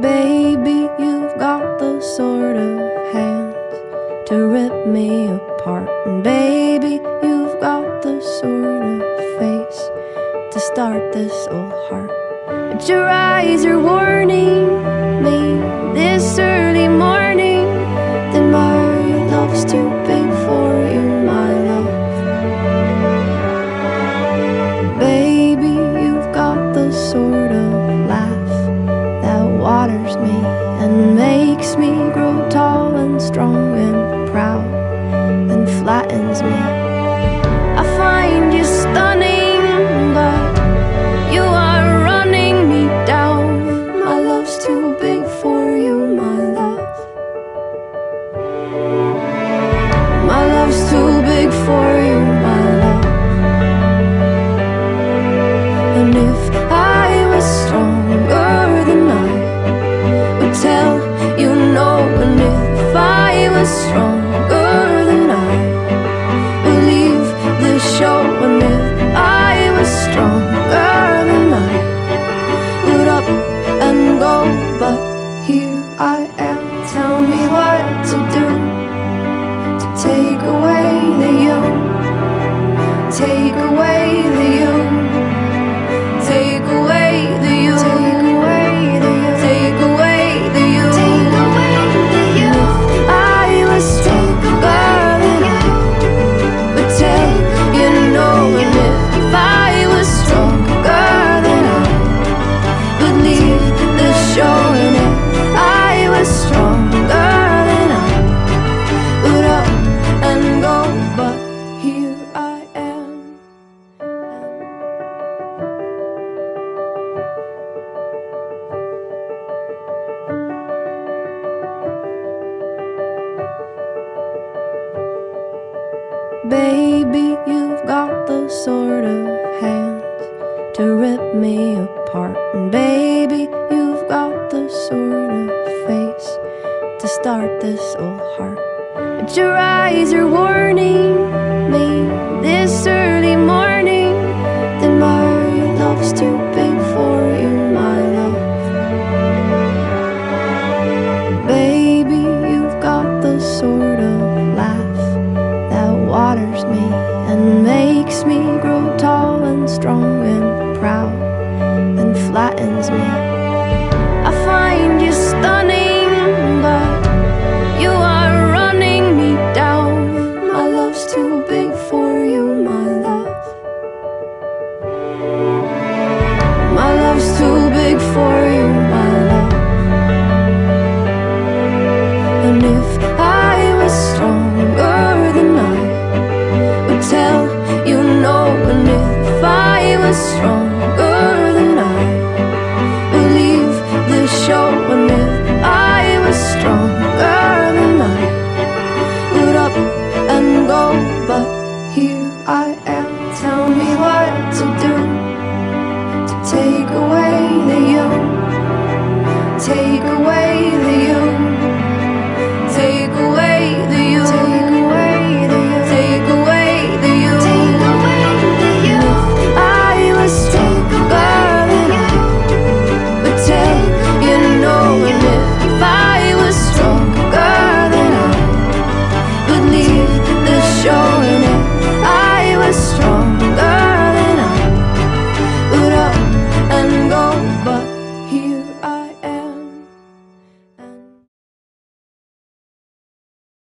Baby, you've got the sort of hands to rip me apart. And baby, you've got the sort of face to start this old heart. But your eyes are warning me this early morning that my love's too big for you, my love. Baby, you've got the sort of laugh that waters me and makes me grow tall and strong and proud and flattens me. I find you stunning, but you are running me down. My love's too big for you, my love. My love's too big for you, my love. And if I was stronger than I would tell you no. And if I was stronger than I would leave the show. And if I was stronger than I would up and go. But here I am, tell me what to do to take away the you, take away the you, take away the you, take away the you, take away the you, take away the you. If I was stronger than I would tell you no. And if I was stronger than I would leave the show. And if I was stronger than I would up and go. But here I am. Baby, you've got the sort of hands to rip me apart. And baby, you've got the sort of face to start this old heart. But your eyes are warning me this early morning that my love's too big for you, my love. Baby, you've got the sort of laugh that waters me and makes me grow tall and strong and proud and flattens me. I find you stunning, but you are running me down. My love's too big for you, my love. My love's too big for you, my love. And if I was stronger than I would tell you no. And if I was stronger than I would leave the show. And if I was stronger than I would up and go. But here I am, tell me what to do to take away the you, take away the you.